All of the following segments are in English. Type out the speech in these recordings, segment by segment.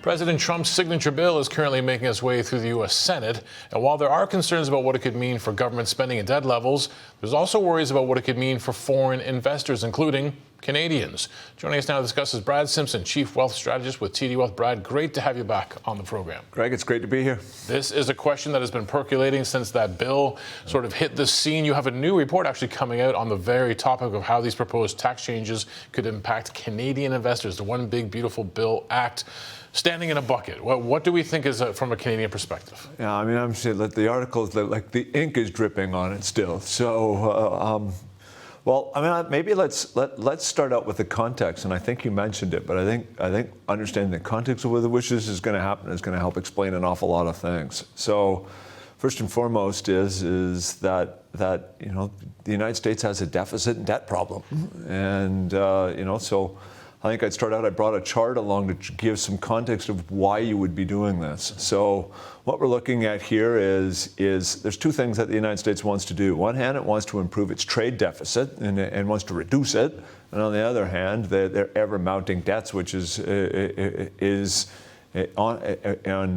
President Trump's signature bill is currently making its way through the U.S. Senate. And while there are concerns about what it could mean for government spending and debt levels, there's also worries about what it could mean for foreign investors, including Canadians. Joining us now to discuss is Brad Simpson, Chief Wealth Strategist with TD Wealth. Brad, great to have you back on the program. Greg, it's great to be here. This is a question that has been percolating since that bill sort of hit the scene. You have a new report actually coming out on the very topic of how these proposed tax changes could impact Canadian investors. The One Big Beautiful Bill Act standing in a bucket. What do we think is from a Canadian perspective? Yeah, I mean, I'm saying that the articles, like the ink is dripping on it still. So, well, I mean, maybe let's start out with the context, and I think you mentioned it, but I think understanding the context of which this is going to happen is going to help explain an awful lot of things. So, first and foremost is that you know the United States has a deficit and debt problem, and you know so. I think I'd start out, I brought a chart along to give some context of why you would be doing this. So what we're looking at here is there's two things that the United States wants to do. On one hand, it wants to improve its trade deficit and wants to reduce it. And on the other hand, their ever-mounting debts, which and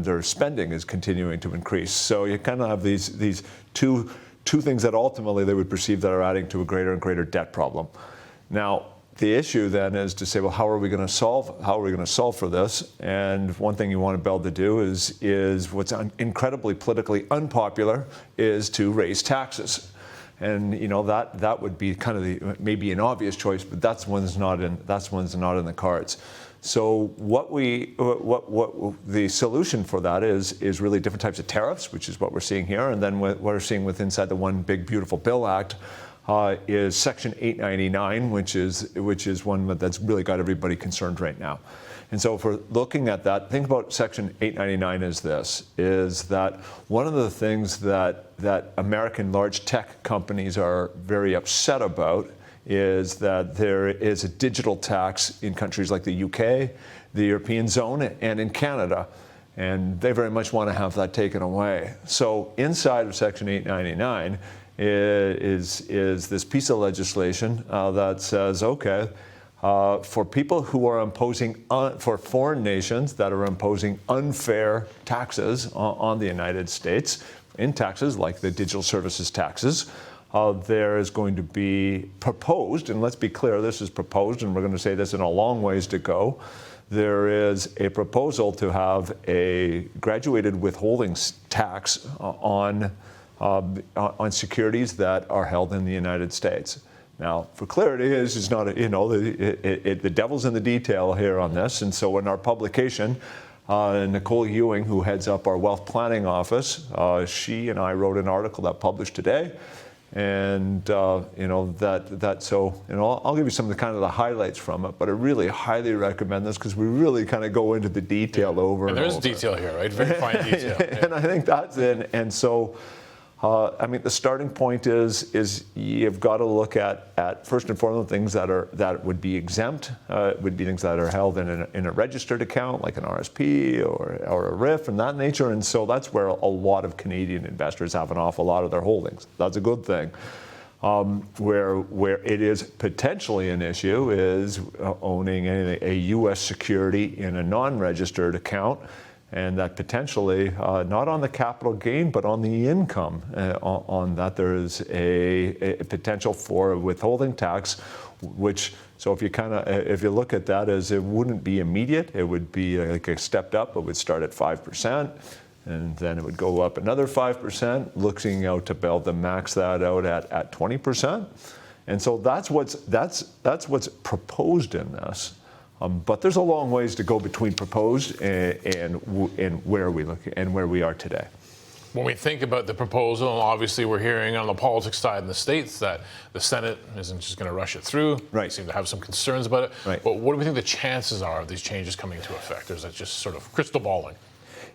their spending is continuing to increase. So you kind of have these two things that ultimately they would perceive that are adding to a greater and greater debt problem. Now, the issue then is to say, well, how are we going to solve for this? And one thing you want to be able to do is what's incredibly politically unpopular is to raise taxes. And you know that would be kind of maybe an obvious choice, but that's one's not in the cards. So what the solution for that is really different types of tariffs, which is what we're seeing here, and then what we're seeing with inside the One Big Beautiful Bill Act. Is Section 899, which is one that's really got everybody concerned right now. And so if we're looking at that, think about Section 899 is that one of the things that American large tech companies are very upset about is that there is a digital tax in countries like the UK, the European zone, and in Canada. And they very much want to have that taken away. So inside of Section 899, is this piece of legislation that says, okay, for people who are imposing, for foreign nations that are imposing unfair taxes on the United States, in taxes like the digital services taxes, there is going to be proposed, and let's be clear, this is proposed, and we're going to say this in a long ways to go, there is a proposal to have a graduated withholding tax on securities that are held in the United States. Now, for clarity, this is not, the devil's in the detail here on this. And so in our publication, Nicole Ewing, who heads up our wealth planning office, she and I wrote an article that published today. And, I'll give you some of the kind of the highlights from it, but I really highly recommend this because we really kind of go into the detail over and over. There's detail here, right? Very fine detail. And I think that's it. And so, the starting point is you've got to look at first and foremost things that would be exempt, would be things that are held in a registered account like an RSP or a RIF and that nature. And so that's where a lot of Canadian investors have an awful lot of their holdings. That's a good thing. Where it is potentially an issue is owning a U.S. security in a non-registered account. And that potentially, not on the capital gain, but on the income, on that there is a potential for withholding tax, which, so if you look at that as it wouldn't be immediate, it would be like a stepped up, it would start at 5%, and then it would go up another 5%, looking out to be able to max that out at 20%. And so that's what's proposed in this. But there's a long ways to go between proposed and where we look and where we are today. When we think about the proposal, obviously we're hearing on the politics side in the States that the Senate isn't just going to rush it through. Right. They seem to have some concerns about it. Right. But what do we think the chances are of these changes coming into effect? Or is that just sort of crystal balling?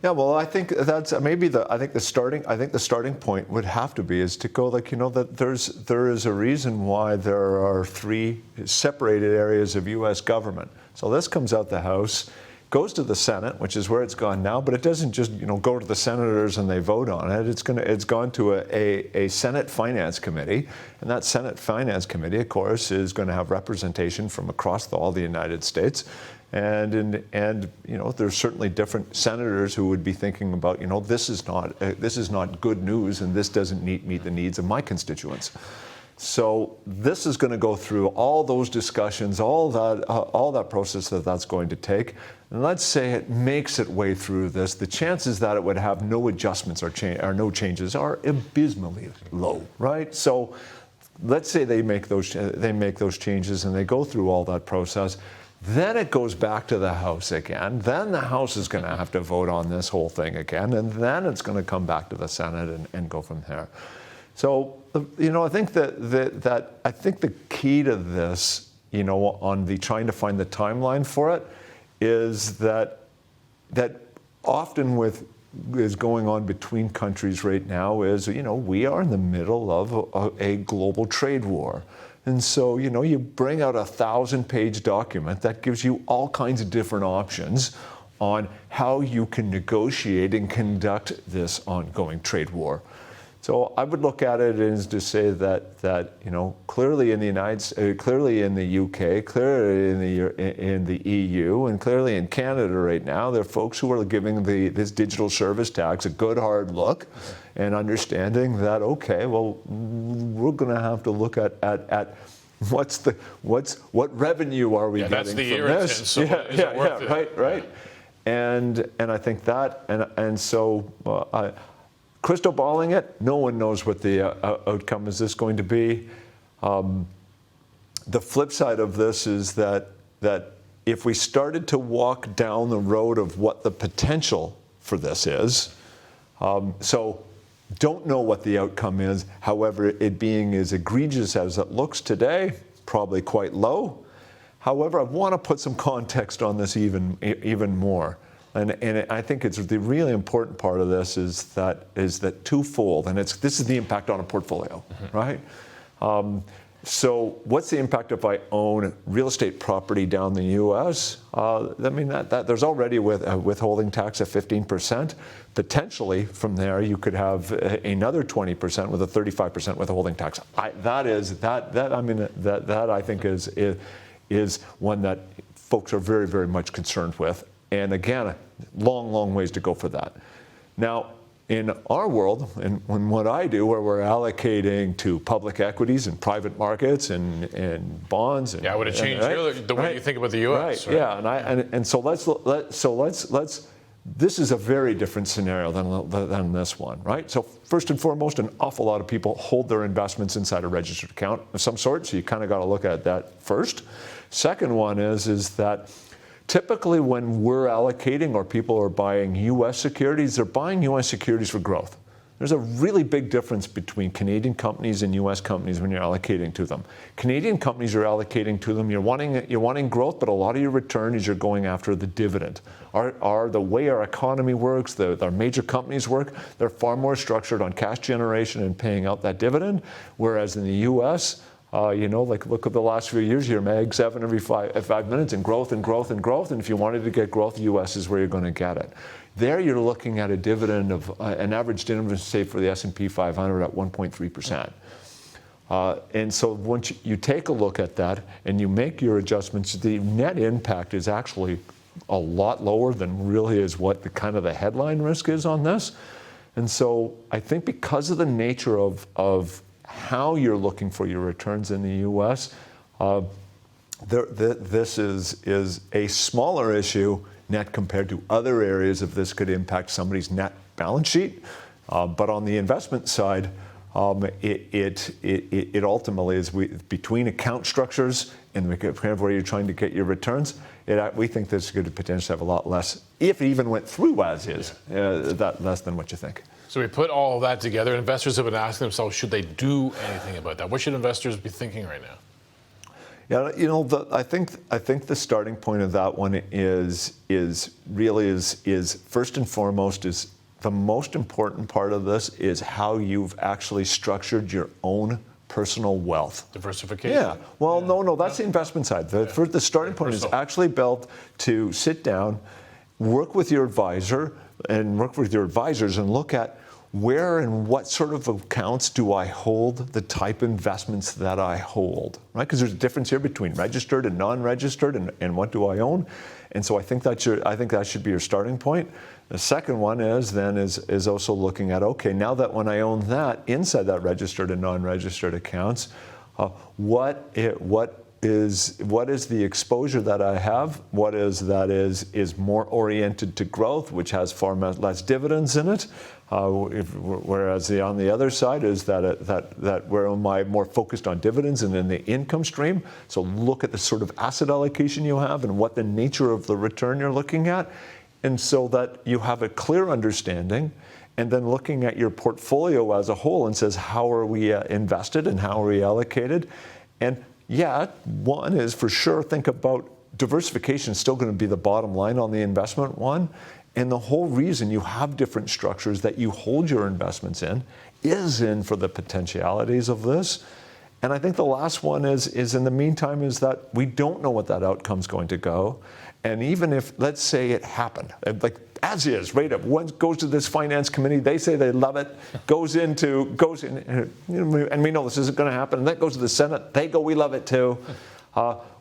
Yeah, well, I think that's maybe the starting point would have to be is to go that there is a reason why there are three separated areas of U.S. government. So this comes out the House, goes to the Senate, which is where it's gone now, but it doesn't just go to the senators and they vote on it. It's gone to a Senate Finance Committee, and that Senate Finance Committee, of course, is going to have representation from across all the United States. And there's certainly different senators who would be thinking about, this is not good news, and this doesn't meet the needs of my constituents. So this is going to go through all those discussions, all that process that's going to take. And let's say it makes its way through this. The chances that it would have no adjustments or no changes are abysmally low, right? So let's say they make those changes and they go through all that process. Then it goes back to the House again. Then the House is going to have to vote on this whole thing again, and then it's going to come back to the Senate and go from there. So, I think the key to this, on the trying to find the timeline for it, is that often is going on between countries right now is, we are in the middle of a global trade war. And so, you bring out a 1,000-page document that gives you all kinds of different options on how you can negotiate and conduct this ongoing trade war. So I would look at it as to say that clearly in the clearly in the UK, clearly in the EU, and clearly in Canada right now, there are folks who are giving this digital service tax a good hard look, and understanding that we're going to have to look at what revenue are we getting from this? So is it worth it? Right. And I think that and so. Crystal balling it, no one knows what the outcome is this going to be. The flip side of this is that if we started to walk down the road of what the potential for this is, so don't know what the outcome is, however, it being as egregious as it looks today, probably quite low. However, I want to put some context on this even more. And I think it's the really important part of this is that twofold, and this is the impact on a portfolio, right? So what's the impact if I own real estate property down in the U.S.? That there's already a withholding tax of 15%. Potentially from there you could have another 20% with a 35% withholding tax. That I think is one that folks are very, very much concerned with. And again, long ways to go for that. Now, in our world, and what I do, where we're allocating to public equities and private markets and bonds, and I would have changed the way you think about the U.S. Right. Yeah, and so let's. This is a very different scenario than this one, right? So first and foremost, an awful lot of people hold their investments inside a registered account of some sort. So you kind of got to look at that first. Second one is that. Typically, when we're allocating or people are buying U.S. securities, they're buying U.S. securities for growth. There's a really big difference between Canadian companies and U.S. companies when you're allocating to them. Canadian companies are allocating to them. You're wanting growth, but a lot of your return is you're going after the dividend. The way our economy works, our major companies work, they're far more structured on cash generation and paying out that dividend, whereas in the U.S., look at the last few years here, Mag 7 every 5 minutes, and growth. And if you wanted to get growth, the U.S. is where you're going to get it. There you're looking at a dividend of an average dividend, say, for the S&P 500 at 1.3%. And so once you take a look at that and you make your adjustments, the net impact is actually a lot lower than really is what the headline risk is on this. And so I think because of the nature of how you're looking for your returns in the U.S., this is a smaller issue net compared to other areas of this could impact somebody's net balance sheet. But on the investment side, it ultimately is between account structures and kind of where you're trying to get your returns. We think this could potentially have a lot less, if it even went through as is, that less than what you think. So we put all of that together. Investors have been asking themselves, should they do anything about that? What should investors be thinking right now? Yeah, I think the starting point of that one is first and foremost is the most important part of this is how you've actually structured your own personal wealth. Diversification. Yeah. Well, no, that's the investment side. The starting point is actually built to sit down, work with your advisor, and work with your advisors and look at where and what sort of accounts do I hold the type of investments that I hold, right? Because there's a difference here between registered and non-registered, and what do I own? And so I think that should be your starting point. The second one is also looking at, okay, now that when I own that inside that registered and non-registered accounts, what is the exposure that I have? What is more oriented to growth, which has far less dividends in it? Whereas on the other side is that where am I more focused on dividends and in the income stream? So look at the sort of asset allocation you have and what the nature of the return you're looking at, and so that you have a clear understanding. And then looking at your portfolio as a whole and says, how are we invested and how are we allocated? And yeah, one is for sure, think about diversification is still going to be the bottom line on the investment one. And the whole reason you have different structures that you hold your investments in is in for the potentialities of this. And I think the last one is in the meantime is that we don't know what that outcome's going to go. And even if, let's say it happened, like as is, right up, one goes to this finance committee, they say they love it, goes in, and we know this isn't going to happen, and that goes to the Senate, they go, we love it too.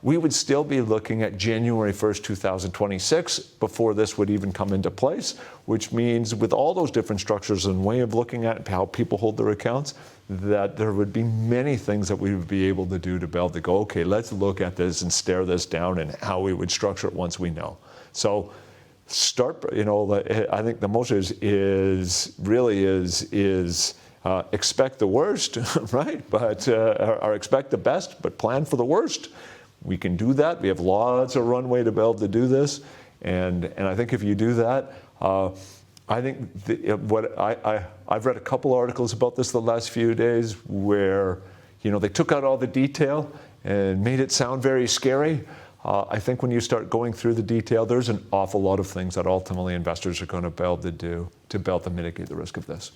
We would still be looking at January 1st, 2026 before this would even come into place, which means with all those different structures and way of looking at how people hold their accounts, that there would be many things that we would be able to do to be able to go, okay, let's look at this and stare this down and how we would structure it once we know. So start, I think the most is expect the worst, right? But or expect the best, but plan for the worst. We can do that. We have lots of runway to be able to do this, and I think if you do that, I think I've read a couple articles about this the last few days where they took out all the detail and made it sound very scary. I think when you start going through the detail, there's an awful lot of things that ultimately investors are going to be able to do to be able to mitigate the risk of this.